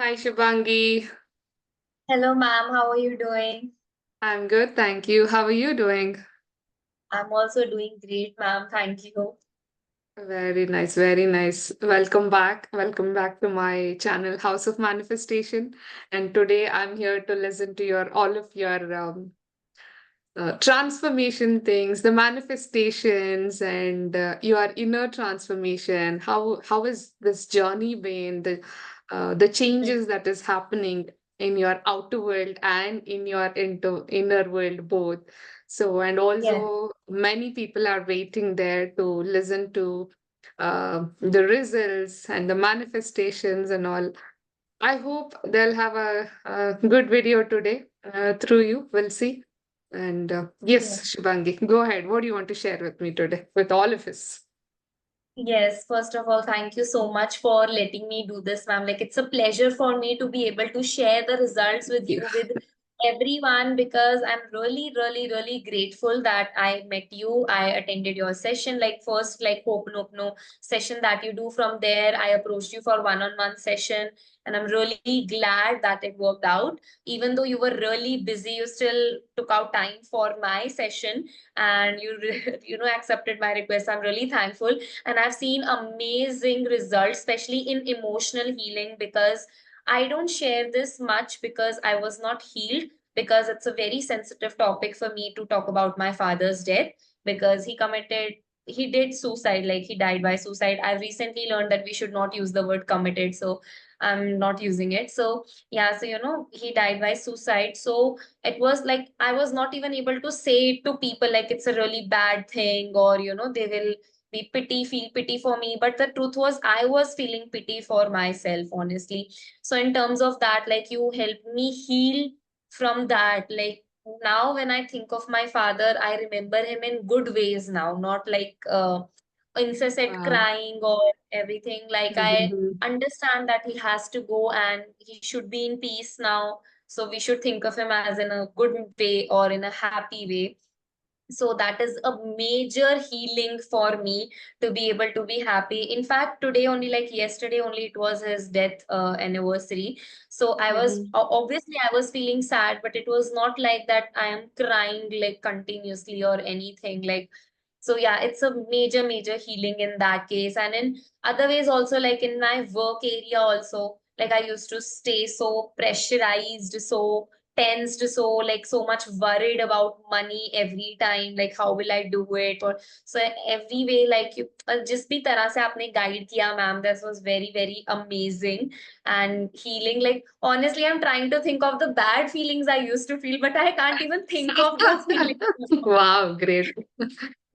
Hi, Shubhangi. Hello, ma'am. How are you doing? I'm good, thank you. How are you doing? I'm also doing great, ma'am. Thank you. Very nice, very nice. Welcome back. Welcome back to my channel, House of Manifestation. And today I'm here to listen to your all of your transformation things, the manifestations, and your inner transformation. How is this journey been? The changes that is happening in your outer world and in your inner world both. So, and Yes, also many people are waiting there to listen to the results and the manifestations and all. I hope they'll have a good video today through you. We'll see. And yes. yes, Shubhangi, go ahead. What do you want to share with me today, with all of us? Yes, first of all, thank you so much for letting me do this, ma'am. Like, it's a pleasure for me to be able to share the results with Yeah. you, with everyone, because I'm really, really, really grateful that I met you. I attended your session, like first, like Ho'oponopono session that you do. From there, I approached you for one-on-one session, and I'm really glad that it worked out. Even though you were really busy, you still took out time for my session, and you accepted my request. I'm really thankful, and I've seen amazing results, especially in emotional healing, because I don't share this much because I was not healed, because it's a very sensitive topic for me to talk about my father's death, because he did suicide, like he died by suicide. I recently learned that we should not use the word committed, so I'm not using it. So yeah, so he died by suicide. So it was like I was not even able to say it to people like it's a really bad thing, or they will feel pity for me. But the truth was, I was feeling pity for myself, honestly. So in terms of that, like, you helped me heal from that. Like, now when I think of my father, I remember him in good ways now, not like incessant Wow. crying or everything. Like, I Mhm. understand that he has to go and he should be in peace now, so we should think of him as in a good way or in a happy way. So that is a major healing for me, to be able to be happy. In fact, today only, like yesterday only, it was his death anniversary. So Mhm. obviously I was feeling sad, but it was not like that I am crying like continuously or anything. Like, so yeah, it's a major, major healing in that case. And in other ways also, like in my work area also, like I used to stay so pressurized, so tensed, so like so much worried about money every time, like how will I do it? Or so every way, like you जिस भी तरह से आपने guide किया, ma'am, this was very, very amazing and healing. Like, honestly, I'm trying to think of the bad feelings I used to feel, but I can't even think of the feelings. Wow, great.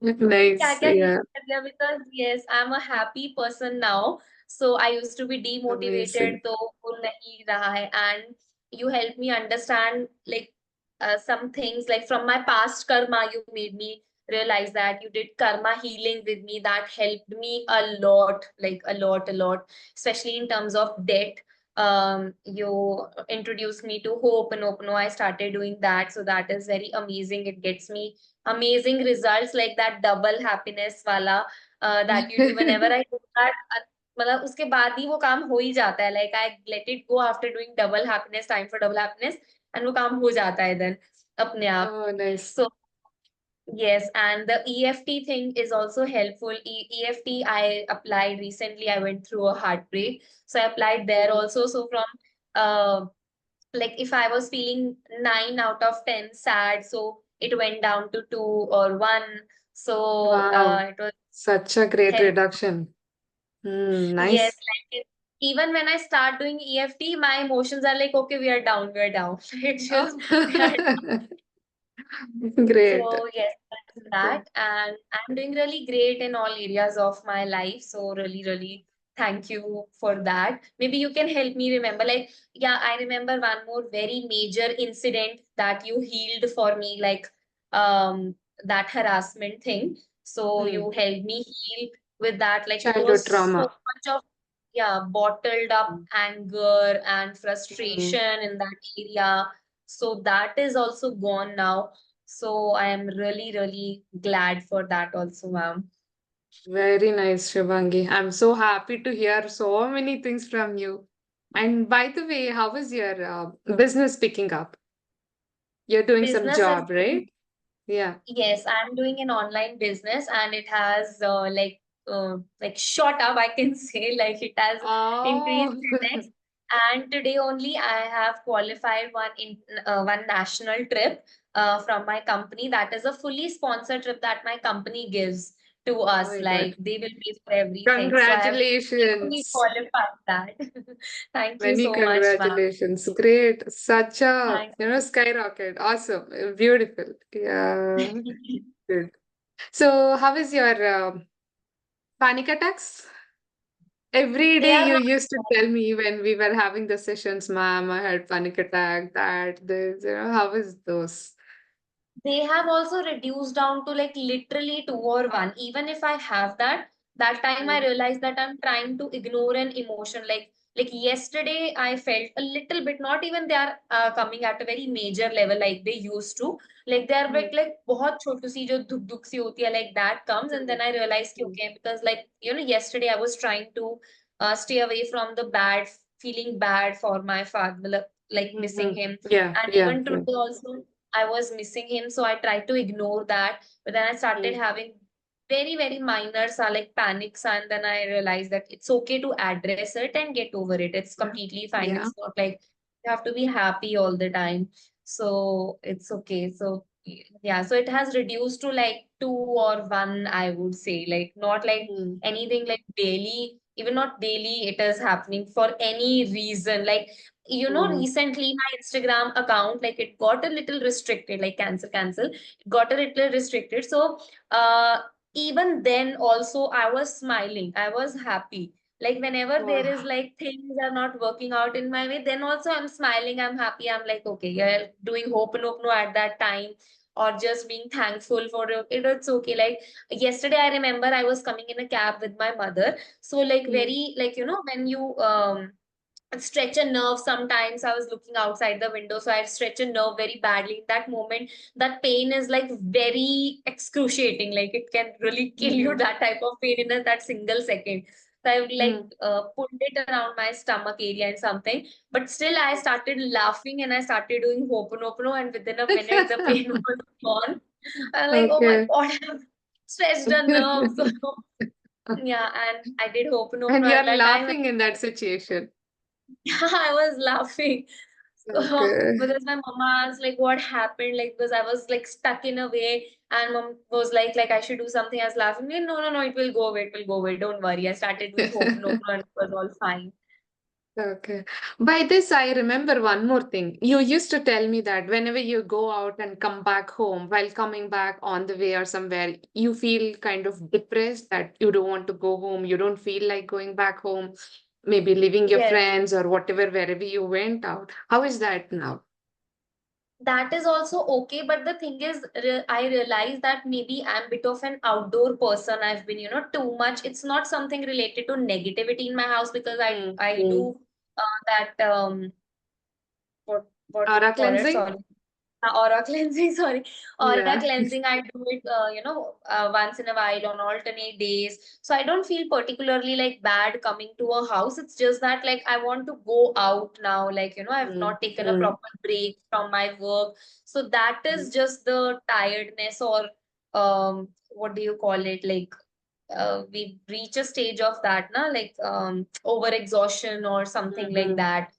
क्या Nice. क्या heal Yeah, कर दिया, because yes, I'm a happy person now. So I used to be demotivated, amazing. तो वो नहीं रहा है. And you helped me understand, like, some things, like from my past karma. You made me realize that you did karma healing with me. That helped me a lot, like a lot, especially in terms of debt. You introduced me to Ho'oponopono. I started doing that, so that is very amazing. It gets me amazing results, like that double happiness wala that you do. Whenever I do that, मतलब उसके बाद ही वो काम हो ही जाता है. Like, I let it go after doing double happiness, time for double happiness, and वो काम हो जाता है then अपने आप. Oh, nice. So yes, and the EFT thing is also helpful. EFT I applied recently. I went through a heartbreak, so I applied there Mhm. also. So from uh like, if I was feeling 9 out of 10 sad, so it went down to 2 or 1. So Wow, it was such a great help. reduction. Yes, Nice. like even when I start doing EFT, my emotions are like, okay, we are down, we are down. It's just Oh. we are. Great. So yes, that's Okay. that. And I'm doing really great in all areas of my life. So really, really thank you for that. Maybe you can help me remember. Like, yeah, I remember one more very major incident that you healed for me, like that harassment thing. So Hmm. you helped me heal with that. Like, it Childhood was so trauma. much of, yeah, bottled up anger and Hmm. frustration in that area. So that is also gone now. So I am really, really glad for that also, ma'am. Very nice, Shivangi. I'm so happy to hear so many things from you. And by the way, how is your business picking up? You're doing some Business is job, right? Yeah. Yes, I'm doing an online business and it has like shot up, I can say, like it has increased Oh, 10x. And today only I have qualified one national trip from my company. That is a fully sponsored trip that my company gives to oh us. my God. Like they will pay for everything. So I have successfully Congratulations. qualified that. Thank you Many so much, ma'am. congratulations. Great. Such a, Thank skyrocket. Awesome. Beautiful. Yeah. you. Good. So, how is your panic attacks? Every They day are you not. used to tell me when we were having the sessions, ma'am, I had panic attack, that, this, how is those? They have also reduced down to like literally two or one. Even if I have that, that time I Mm, realized that I'm trying to ignore an emotion. Like yesterday, I felt a little bit. Not even they are coming at a very major level like they used to. Like they are mm, like बहुत छोटू सी जो दुख दुख सी होती है, like that comes, and then mm, I realized कि mm, okay, because like yesterday I was trying to stay away from the bad feeling bad for my father, like missing mhm. him, Yeah, and yeah, even yeah. today also. I was missing him, so I tried to ignore that. But then I started Mm, having very, very minor like panics, and then I realized that it's okay to address it and get over it. It's yeah, completely fine. yeah. It's not like you have to be happy all the time. So it's okay. So yeah, so it has reduced to like two or one, I would say. Like not like Mm, anything like daily, even not daily, it is happening for any reason. Like mm. recently my Instagram account, like it got a little restricted, like cancel, it got a little restricted. So, even then also I was smiling, I was happy. Like whenever there is Wow. like things are not working out in my way, then also I'm smiling, I'm happy. I'm like, okay, yeah, doing Ho'oponopono at that time or just being thankful for it. It's okay. Like yesterday, I remember I was coming in a cab with my mother. So like Mm, very like when you stretch a nerve sometimes. I was looking outside the window, so I stretch a nerve very badly. In that moment, that pain is like very excruciating. Like it can really kill you, mhm, that type of pain in that single second. So I would like mm. pulled it around my stomach area and something. But still, I started laughing and I started doing Ho'oponopono, and within a minute, the pain was gone. I'm like, oh my Okay. God, I've stretched a nerve. So yeah, and I did And Ho'oponopono you're at that time. laughing in that situation. I was laughing. So, Okay. because my mama asked like what happened, like because I was like stuck in a way, and mom was like I should do something. I was laughing. Like, no, no, no, it will go away, it will go away. Don't worry. I started doing Ho'oponopono and it was all fine. Okay. By this, I remember one more thing. You used to tell me that whenever you go out and come back home, while coming back on the way or somewhere, you feel kind of depressed that you don't want to go home. You don't feel like going back home, maybe leaving your Yes, friends or whatever, wherever you went out. How is that now? that is also okay. But the thing is, I realized that maybe I'm bit of an outdoor person. I've been, too much. It's not something related to negativity in my house because Mm, I mm. do that what do you Aura call it? cleansing? Sorry. Aura cleansing, sorry. Aura Yeah. cleansing, I do it, once in a while on alternate days. So I don't feel particularly like bad coming to a house. It's just that like I want to go out now. Like, I've Mm, not taken a mm, proper break from my work. So that mm, is just the tiredness or what do you call it? Like we reach a stage of that, na, like over exhaustion or something like mhm, that.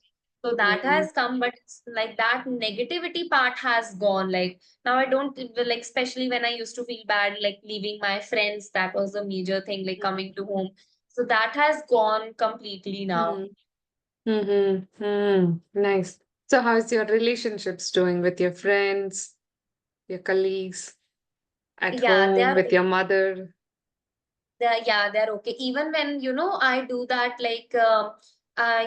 So that mm. has come, but it's like that negativity part has gone. Like now I don't like, especially when I used to feel bad, like leaving my friends, that was a major thing, like coming to home. So that has gone completely now. Mm, mhm, mm. Nice. So, how's your relationships doing with your friends, your colleagues, at Yeah, they home, are with your mother? they're okay. Even when, I do that, like,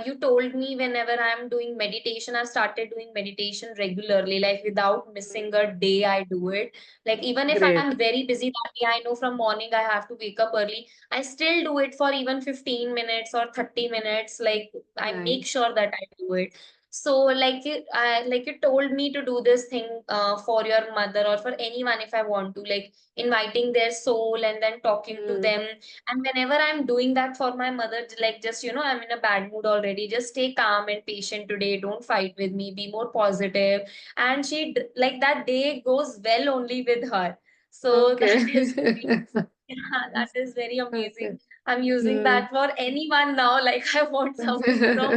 you told me whenever I'm doing meditation, I've started doing meditation regularly, like without Mm. missing a day, I do it. Like, even if Great. I'm very busy that day, I know from morning I have to wake up early. I still do it for even 15 minutes or 30 minutes. Like, I make Nice. sure that I do it. So like you told me to do this thing for your mother or for anyone if I want to, like inviting their soul and then talking to Mm. them. And whenever I'm doing that for my mother, like just, I'm in a bad mood already, just stay calm and patient today. Don't fight with me. Be more positive. And like that day goes well only with her. So Okay. that is very, yeah, that is very amazing. Okay. I'm using Mm. that for anyone now. Like I want something from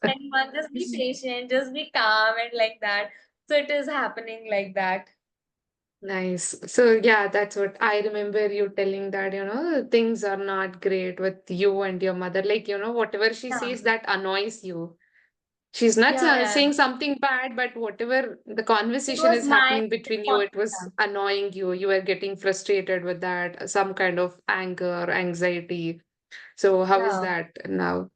anyone. Just be patient, just be calm and like that. So it is happening like that. Nice. So yeah, that's what I remember you telling that, things are not great with you and your mother. Like, whatever she Yeah, says that annoys you. She's not yeah, yeah. saying something bad, but whatever the It conversation was is my happening between you, it was yeah. annoying you. You were getting frustrated with that, some kind of anger, anxiety. So how is Yeah. that now?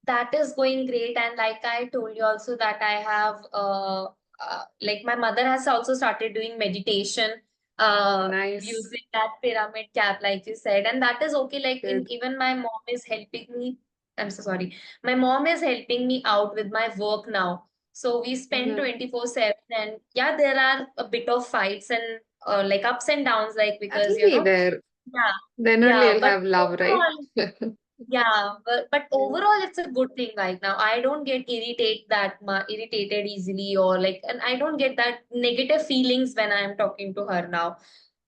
That is going great. And like I told you also that I have like my mother has also started doing meditation Oh, nice. using that pyramid cap, like you said. And that is okay. Like Good. even my mom is helping me. I'm so sorry. My mom is helping me out with my work now. So we spend Mm-hmm. 24/7, and yeah, there are a bit of fights and like ups and downs, like That'll because be there. yeah, Then only yeah, you'll but have love, right? overall, yeah, but Mm. overall, it's a good thing right now. I don't get irritated easily, or like, and I don't get that negative feelings when I'm talking to her now.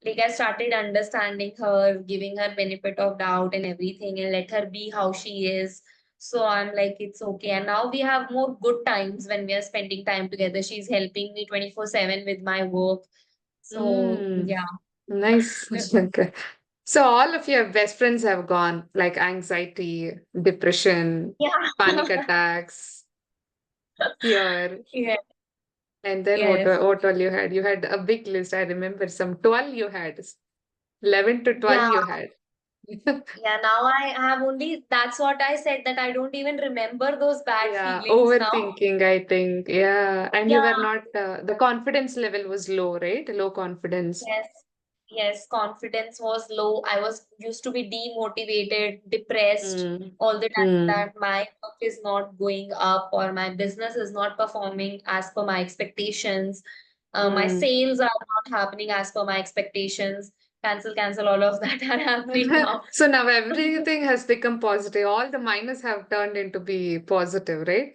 Like I started understanding her, giving her benefit of doubt and everything, and let her be how she is. So I'm like, it's okay. And now we have more good times when we are spending time together. She's helping me 24/7 with my work. So Mm. yeah. Nice. Okay. So all of your best friends have gone, like anxiety, depression, panic Yeah. attacks, fear. Yeah. And then what Yes. what all you had? You had a big list. I remember some 12 you had. 11 to 12 Yeah. you had. Yeah, now I have only, that's what I said, that I don't even remember those bad Yeah, feelings now. overthinking, I think. Yeah. And you Yeah, were not, the confidence level was low, right? Low confidence. yes, yes, confidence was low. I was used to be demotivated, depressed Mm. all the time, Mm. that my work is not going up or my business is not performing as per my expectations. My Mm. sales are not happening as per my expectations. Cancel, all of that are happening now. So now everything has become positive. All the minus have turned into be positive, right?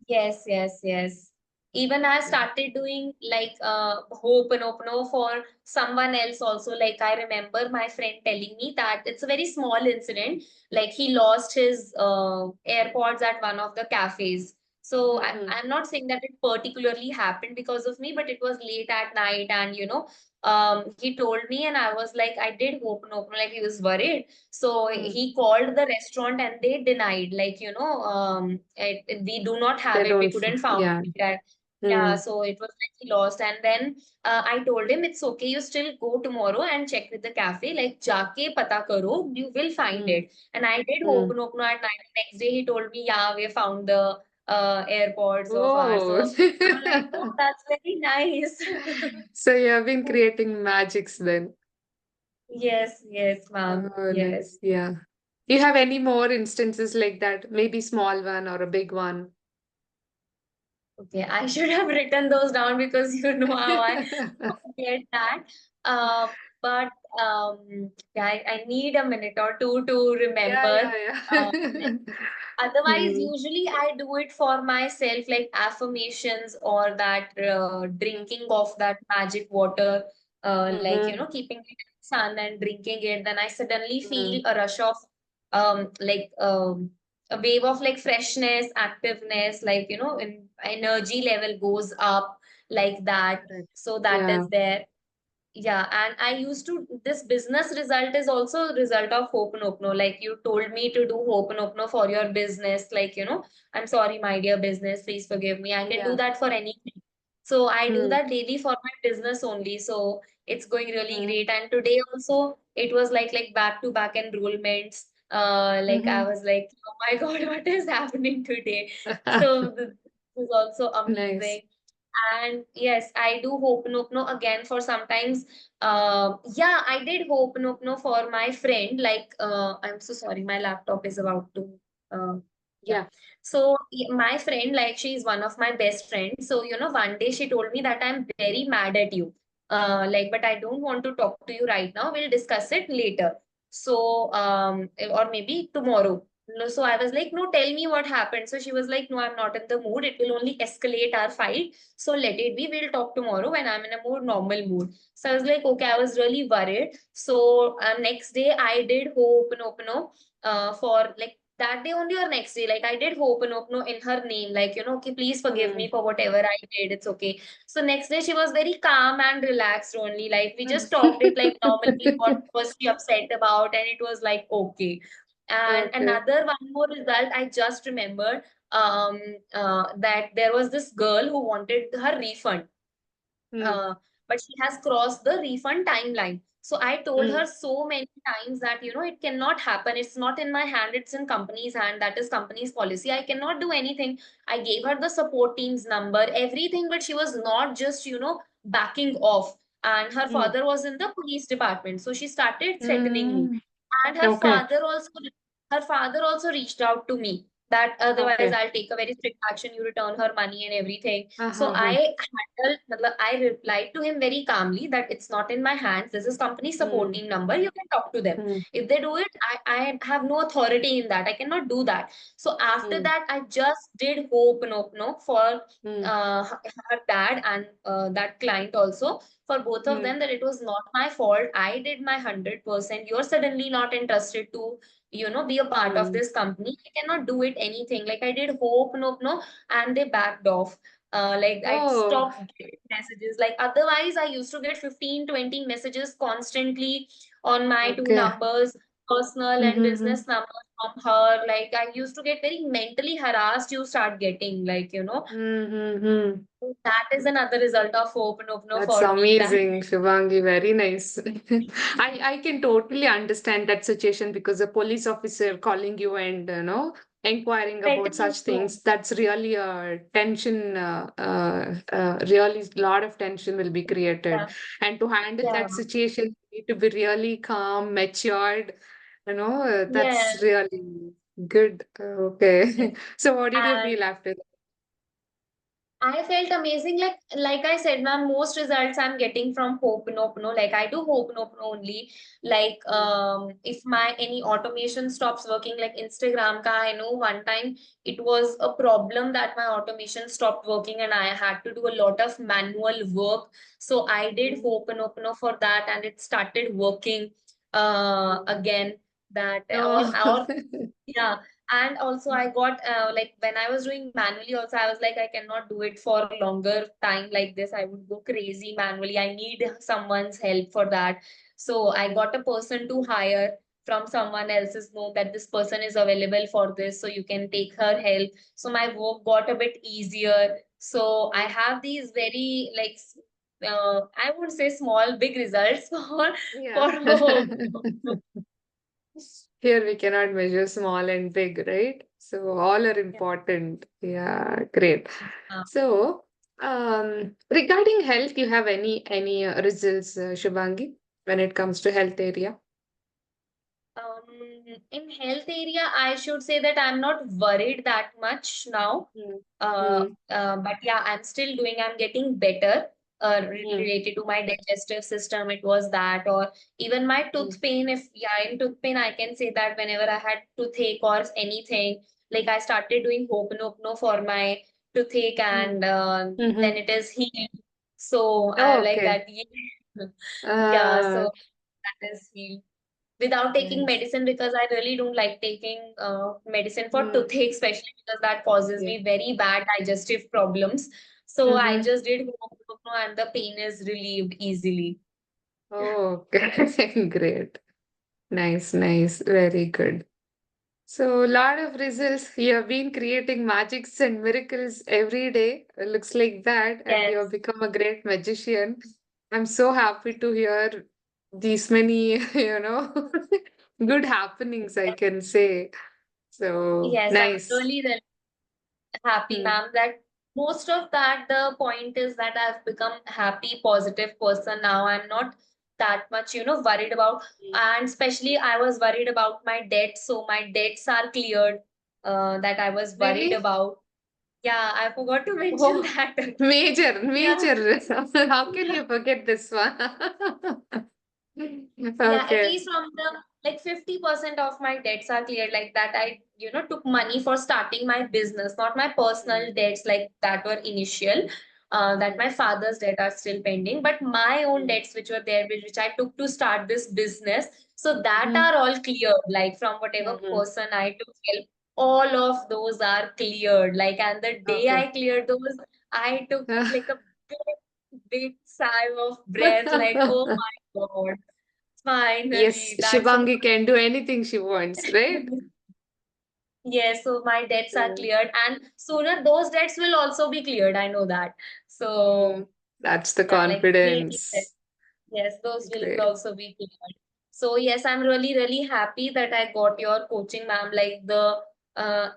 Yes, yes, yes. Even I Yeah. started doing like Ho'oponopono for someone else also. Like I remember my friend telling me that it's a very small incident. Like he lost his AirPods at one of the cafes. So Mm-hmm. I'm not saying that it particularly happened because of me, but it was late at night, and he told me, and I was like, I did Ho'oponopono, like he was worried. So Mm. he called the restaurant and they denied, like, we do not have They it. We don't, couldn't found yeah. it. Yeah, Mm. so it was like he lost. And then I told him, it's okay. You still go tomorrow and check with the cafe. Like, jaake pata karo, you will find Mm. it. And I did Mm. open at night. Next day, he told me, yeah, we found the AirPods of ours. Oh. So I'm like, oh, that's very nice. So you have been creating magics then. Yes, yes, ma'am. Oh, Yes. nice. Yeah. Do you have any more instances like that? Maybe small one or a big one? Okay, I should have written those down because you know how I forget that. Uh, but yeah, I need a minute or two to Yeah, remember. yeah, Like, yeah. otherwise, Mm. usually I do it for myself, like affirmations or that drinking of that magic water, like Mm-hmm. keeping it in the sun and drinking it. Then I suddenly feel Mm. a rush of like a wave of like freshness, activeness, like in energy level goes up like that. Correct. So that Yeah. is there. Yeah, and I used to, this business result is also a result of Ho'oponopono. Like you told me to do Ho'oponopono for your business. Like, I'm sorry, my dear business, please forgive me. I can do Yeah. that for anything. So I do Mm. that daily for my business only. So it's going really Mm. great. And today also it was like back to back enrollments. Like I Mm-hmm. was like, oh my God, what is happening today? So this is also Nice. amazing. And yes, I do Ho'oponopono again for sometimes. Yeah, I did Ho'oponopono for my friend. Like, I'm so sorry, my laptop is about to. Uh, Yeah. Yeah. So my friend, like she's one of my best friends. So, one day she told me that I'm very mad at you. Like, but I don't want to talk to you right now. We'll discuss it later. So, or maybe tomorrow. No, so I was like, no, tell me what happened. So she was like, no, I'm not in the mood. It will only escalate our fight. So let it be. We'll talk tomorrow when I'm in a more normal mood. So I was like, okay, I was really worried. So next day I did Ho'oponopono for like that day only or next day. Like I did Ho'oponopono in her name, like, okay, please forgive Mm. me for whatever I did. It's okay. So next day she was very calm and relaxed only. Like we just talked it like normally, what was she upset about, and it was like okay. And Okay. another one more result I just remembered, that there was this girl who wanted her refund, Mm. uh, but she has crossed the refund timeline. So I told her Mm. so many times that, it cannot happen. It's not in my hand, it's in company's hand. That is company's policy. I cannot do anything. I gave her the support team's number, everything, but she was not just, backing off. And her Mm. father was in the police department. So she started threatening me. Mm. And Okay. her father also reached out to me that otherwise Okay. I'll take a very strict action, you return her money and everything. So Uh-huh. I replied to him very calmly that it's not in my hands. This is company support Mm. team number. You can talk to them. Mm. If they do it, I have no authority in that. I cannot do that. So after Mm. that, I just did Ho'oponopono for Mm. her dad and that client also, for both of Mm. them, that it was not my fault. I did my 100%. You're suddenly not interested to, be a part of Mm. this company. I cannot do it anything. Like I did Ho'oponopono and they backed off. Like I Oh, stopped getting messages. Like otherwise, I used to get 15-20 messages constantly on my two okay. numbers, personal and Mm-hmm. business numbers from her. Like I used to get very mentally harassed. You start getting like, Mm-hmm. that is another result of Ho'oponopono That's for me. That amazing, Shivangi. Very nice. I can totally understand that situation because a police officer calling you and inquiring about threatening such you. things, that's really a tension. Really, lot of tension will be created, Yeah, and to handle yeah, that situation, you need to be really calm, matured. yeah. That's really good. Okay. So, what did you And feel after I felt amazing. Like I said, ma'am, most results I'm getting from Ho'oponopono. Like I do Ho'oponopono only. Like that? if my any automation stops working, like Instagram ka, I know one time it was a problem that my automation stopped working and I had to do a lot of manual work. So I did Mm. Ho'oponopono for that and it started working Mm. again. That Oh. or yeah, and also I got like when I was doing manually also I was like I cannot do it for longer time like this. I would go crazy manually. I need someone's help for that. So I got a person to hire from someone else's know that this person is available for this, so you can take her help. So my work got a bit easier. So I have these very like I would say small big results Yeah. for Here we cannot measure small and big, right? So all are important. Yeah, great. So, regarding health, you have any results, Shubhangi, when it comes to health area? In health area, I should say that I'm not worried that much now. Mm. Uh, Mm. but yeah, I'm getting better Mm. related to my digestive system. It was that, or even my Mm. tooth pain. If yeah, in tooth pain, I can say that whenever I had toothache or anything, like I started doing Ho'oponopono for my toothache, Mm. and then Mm-hmm. it is healed. So I Oh, like okay. that. Yeah, yeah, Uh, so that is healed without taking nice. medicine because I really don't like taking medicine for Mm. toothache, especially because that causes Yeah. me very bad digestive problems. So I Mm-hmm. just did Ho'oponopono and the pain is relieved easily. Oh, okay. Great. Nice, nice. Very good. So, a lot of results. You have been creating magics and miracles every day. It looks like that, and you have Yes, become a great magician. I'm so happy to hear these many, good happenings, I can say. So, yes, I'm nice. really, really happy, Hmm. ma'am, that most of that, the point is that I've become a happy, positive person now. I'm not that much, worried about, and especially I was worried about my debts. So my debts are cleared. that I was worried Really? about. Yeah, I forgot to mention Oh, that. major, Yeah. major. How can you forget this one? Yeah, at Okay. least from the like 50% of my debts are cleared, like that I, took money for starting my business, not my personal Mm, debts like that were initial. That mm, my father's debt are still pending, but my own mm. debts which were there, which I took to start this business, so that Mhm, are all cleared. Like from whatever mhm. person I took help, all of those are cleared. Like, and the day Okay. I cleared those, I took like a big, big sigh of breath, like, oh my God. Yes, Finally, that's so Shivangi can do anything she wants, right? nice. Yes, so my debts are Mm, cleared, and sooner those debts will also be cleared. I know that. mm. So, That's the yeah, like creating debt. confidence. Yes, those will Great. also be cleared. So yes, I'm really, really happy that I got your coaching, ma'am. Like the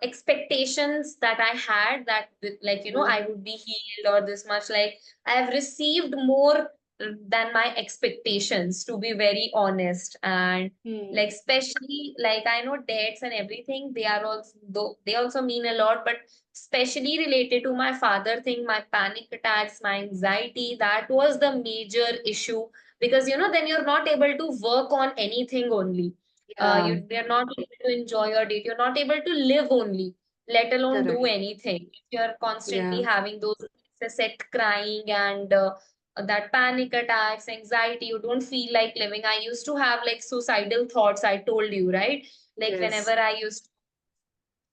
expectations that I had that like, Mm, I would be healed or this much, like I've received more than my expectations, to be very honest. And like mm, especially like I know debts and everything, they are also though they also mean a lot, but especially related to my father thing, my panic attacks, my anxiety, that was the major issue, because then you're not able to work on anything only. yeah, You're not able to enjoy your date, you're not able to live only, let alone do correct. anything. If you're constantly Yeah. having those set crying and that panic attacks, anxiety, you don't feel like living. I used to have like suicidal thoughts, I told you, right? Like whenever Yes.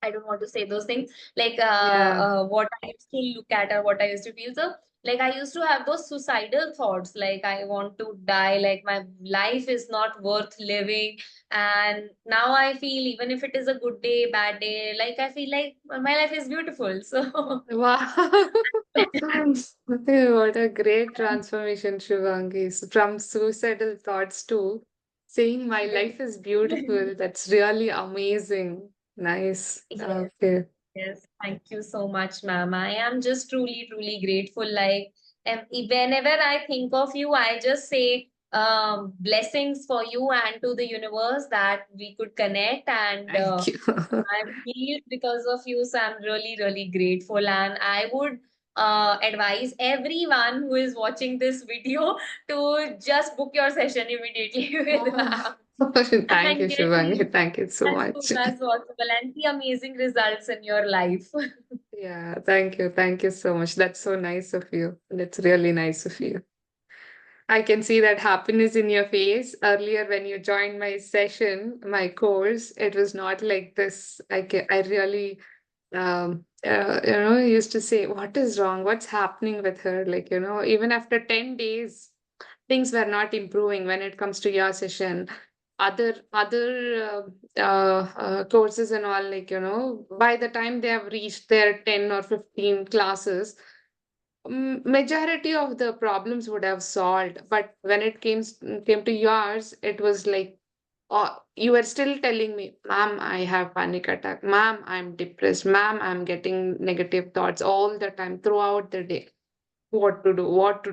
I don't want to say those things, like Yeah. what I used to look at or what I used to feel. So, like I used to have those suicidal thoughts, like I want to die, like my life is not worth living. And now I feel even if it is a good day, bad day, like I feel like my life is beautiful. So, Wow. What a great transformation, Shivangi. From suicidal thoughts to saying my life is beautiful. That's really amazing. Nice. yes. Okay. Yes, thank you so much, ma'am. I am just truly, truly grateful. Like, whenever I think of you, I just say blessings for you and to the universe that we could connect. And Thank you. I'm healed because of you. So I'm really, really grateful. And I would advise everyone who is watching this video to just book your session immediately with Oh. ma'am Thank you, and get Shivangi. healed Thank you so as much. soon as possible and see amazing results in your life. Yeah, thank you. Thank you so much. That's so nice of you. That's really nice of you. I can see that happiness in your face. Earlier, when you joined my session, my course, it was not like this. I really, used to say, what is wrong? What's happening with her? Like, even after 10 days, things were not improving when it comes to your session. Other courses and all, like, by the time they have reached their 10 or 15 classes, majority of the problems would have solved, but when it came to yours, it was like, you were still telling me, ma'am, I have panic attack, ma'am, I'm depressed, ma'am, I'm getting negative thoughts all the time throughout the day. What to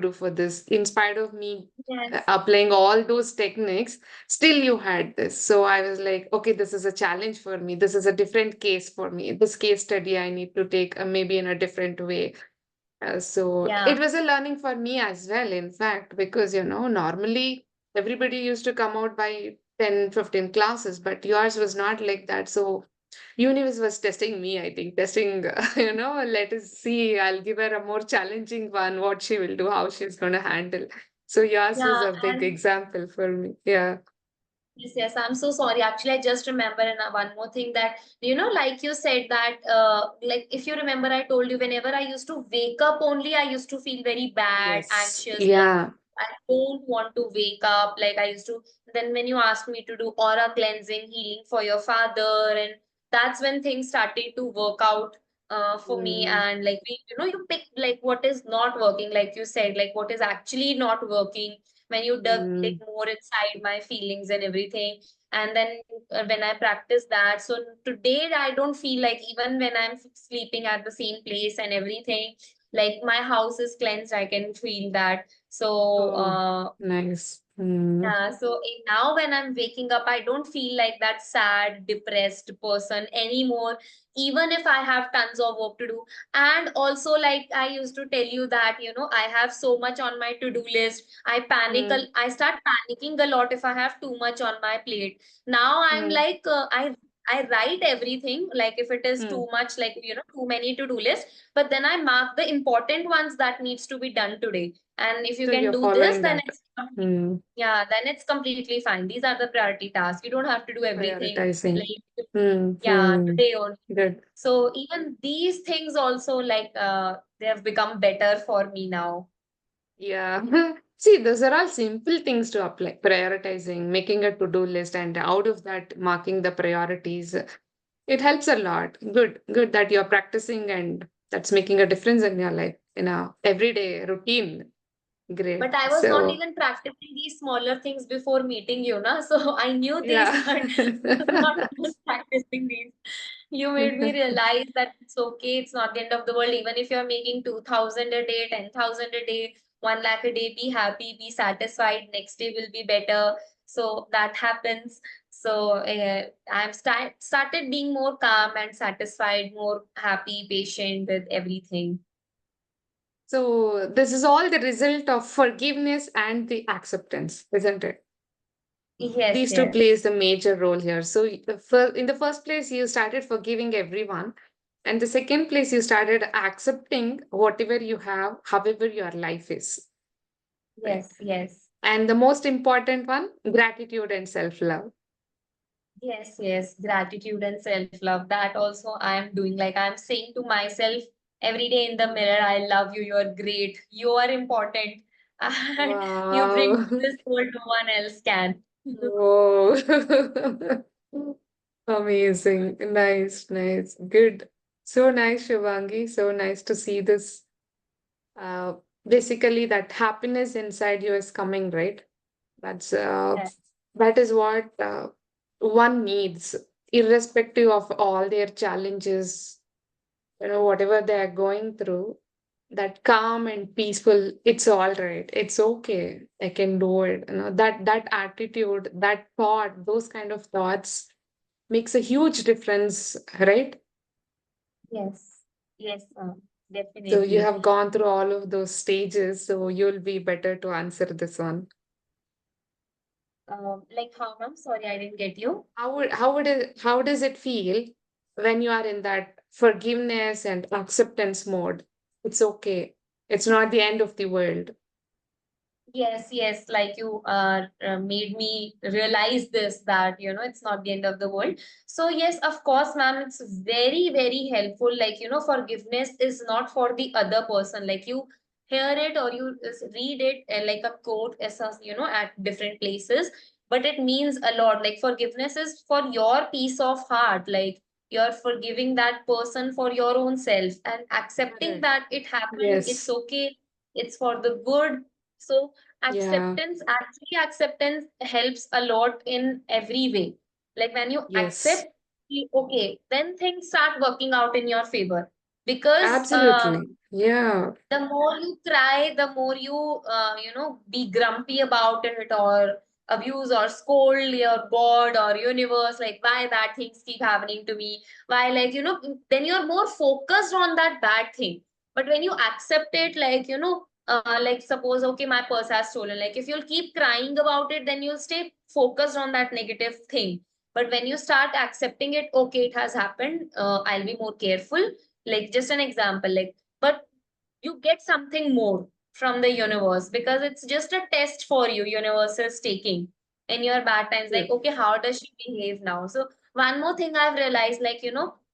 do for this, in spite of me Yes. applying all those techniques, still you had this. So I was like, okay, this is a challenge for me, this is a different case for me, this case study I need to take maybe in a different way. So it Yeah. was a learning for me as well, in fact, because normally everybody used to come out by 10, 15 classes, but yours was not like that. So universe was testing me, I think, testing, let us see, I'll give her a more challenging one, what she will do, how she's going to handle. So yours is Yeah. a big And example for me. Yeah. yes, yes, I'm so sorry. Actually, I just remember one more thing that, like you said that, like if you remember, I told you whenever I used to wake up only, I used to feel very bad, Yes. anxious, like Yeah. I don't want to wake up. Like I used to, then when you asked me to do aura cleansing, healing for your father, and that's when things started to work out for me. Mm, And like you pick like what is not working, like you said, like what is actually not working when you dig mm, more inside my feelings and everything. And then when I practice that, so today I don't feel like even when I'm sleeping at the same place and everything, like my house is cleansed, I can feel that. So oh, nice. Yeah, so now when I'm waking up, I don't feel like that sad, depressed person anymore, even if I have tons of work to do. And also, like I used to tell you that, I have so much on my to-do list. Mm, I start panicking a lot if I have too much on my plate. Now I'm mm, like, I write everything, like if it is too mm. much, like, too many to-do lists, but then I mark the important ones that needs to be done today. And if you So can you're do this, following then that. it's Mm, yeah, then it's completely fine. These are the priority tasks. You don't have to do everything prioritizing. like, yeah, Mm. today only. Good. So even these things also like they have become better for me now. Yeah. See, those are all simple things to apply. Prioritizing, making a to-do list, and out of that, marking the priorities. It helps a lot. Good, good that you're practicing and that's making a difference in your life, in a everyday routine. Great. But I was not So, even practicing these smaller things before meeting you, na. So I knew this, yeah. but I was not even practicing these. You made me realize that it's okay. It's not the end of the world. Even if you're making 2,000 a day, 10,000 a day, 1 lakh a day, be happy, be satisfied. Next day will be better. So that happens. So I'm started being more calm and satisfied, more happy, patient with everything. So, this is all the result of forgiveness and the acceptance, isn't it? Yes, These two yes. plays a major role here. So, in the first place, you started forgiving everyone. And the second place, you started accepting whatever you have, however your life is. Right. Yes, yes. And the most important one, gratitude and self-love. Yes, yes, gratitude and self-love. That also I am doing. Like I'm saying to myself every day in the mirror, I love you, you're great, you are important, and you bring Wow. to this world no one else can. Oh. Amazing. Nice, nice. Good. So nice, Shivangi. So nice to see this. Uh, Basically, that happiness inside you is coming, right? That's Yes, that is what one needs, irrespective of all their challenges, whatever they are going through, that calm and peaceful, it's all right, it's okay, I can do it, that attitude, that thought, those kind of thoughts makes a huge difference, right? yes, yes, So you definitely. have gone through all of those stages, so you'll be better to answer this one. Like how, ma'am? Sorry, I didn't get you. How does it feel when you are in that forgiveness and acceptance mode? It's okay, it's not the end of the world. Yes, yes, like you made me realize this that it's not the end of the world. So yes, of course, ma'am, it's very, very helpful. Like forgiveness is not for the other person. Like you hear it or you read it like a quote, as at different places, but it means a lot. Like forgiveness is for your peace of heart. Like you're forgiving that person for your own self and accepting Correct. that it happened. It's Yes. okay. It's for the good. So Yeah. acceptance helps a lot in every way. Like when you Yes. accept, okay, then things start working out in your favor. Because Absolutely. Yeah. the more you cry, the more you, be grumpy about it or abuse or scold your God or universe, like why bad things keep happening to me. Why, like, then you're more focused on that bad thing. But when you accept it, like, like suppose, okay, my purse has stolen. Like if you'll keep crying about it, then you'll stay focused on that negative thing. But when you start accepting it, okay, it has happened. I'll be more careful. Like just an example, like, but you get something more from the universe because it's just a test for you universe is taking in your bad times, like Good. okay, how does she behave now? So one more thing I've realized, like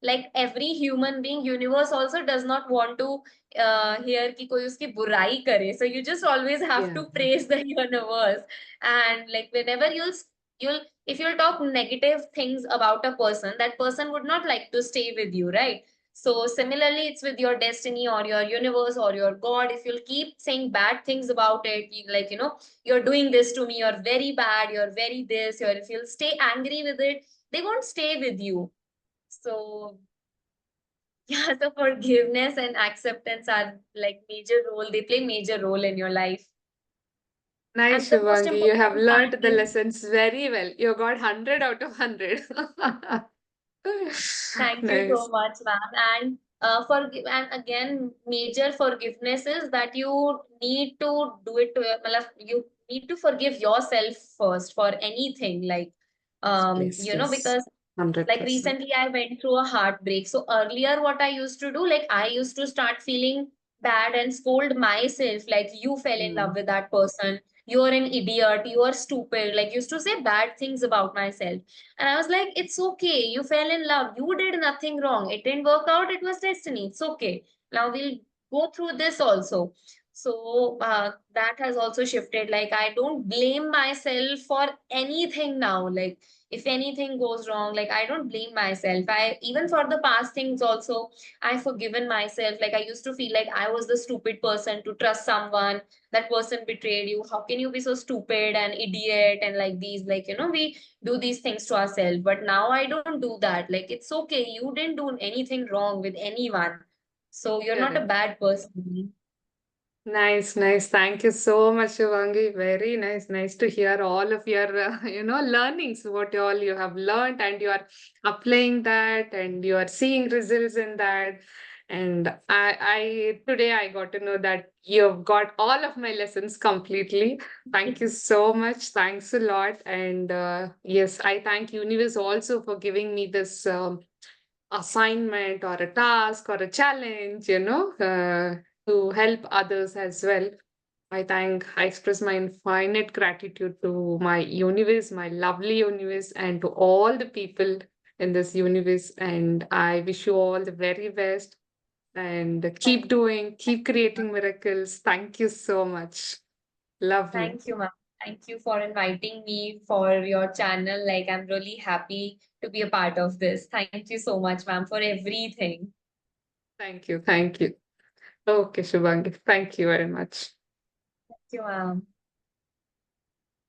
like every human being, universe also does not want to hear ki koi uski burai kare, so you just always have Yeah. to praise the universe. And like whenever you'll if you'll talk negative things about a person, that person would not like to stay with you, right? So similarly, it's with your destiny or your universe or your God. If you'll keep saying bad things about it, like, you're doing this to me, you're very bad, you're very this, or if you'll stay angry with it, they won't stay with you. So yeah, so forgiveness and acceptance are like major role. They play major role in your life. Nice, And the most Shivangi. You have important part learned the is, lessons very well. You got 100 out of 100. thank you so Nice. much, ma'am. And and again, major forgiveness is that you need to do it to matlab, you need to forgive yourself first for anything, like Yes, yes. because like 100%. recently I went through a heartbreak. So earlier what I used to do, like I used to start feeling bad and scold myself, like you fell in love Mm. with that person, you're an idiot, you are stupid, like used to say bad things about myself. And I was like, it's okay, you fell in love, you did nothing wrong, it didn't work out, it was destiny, it's okay. Now we'll go through this also. So that has also shifted. Like I don't blame myself for anything now. Like if anything goes wrong, like I don't blame myself. I even for the past things also, I've forgiven myself. Like I used to feel like I was the stupid person to trust someone. That person betrayed you. How can you be so stupid and idiot and like these, like we do these things to ourselves. But now I don't do that. Like it's okay. You didn't do anything wrong with anyone. So you're not a Correct. bad person. Nice, nice. Thank you so much, Shivangi. Very nice. Nice to hear all of your, learnings, what all you have learned, and you are applying that, and you are seeing results in that. And today I got to know that you've got all of my lessons completely. Thank you so much. Thanks a lot. And yes, I thank Universe also for giving me this assignment or a task or a challenge, to help others as well. I express my infinite gratitude to my universe, my lovely universe, and to all the people in this universe. And I wish you all the very best and keep doing, keep creating miracles. Thank you so much. Lovely. Thank you, ma'am. Thank you for inviting me for your channel. Like, I'm really happy to be a part of this. Thank you so much, ma'am, for everything. Thank you. Thank you. Okay, Shubhangi. Thank you very much. Thank you, ma'am.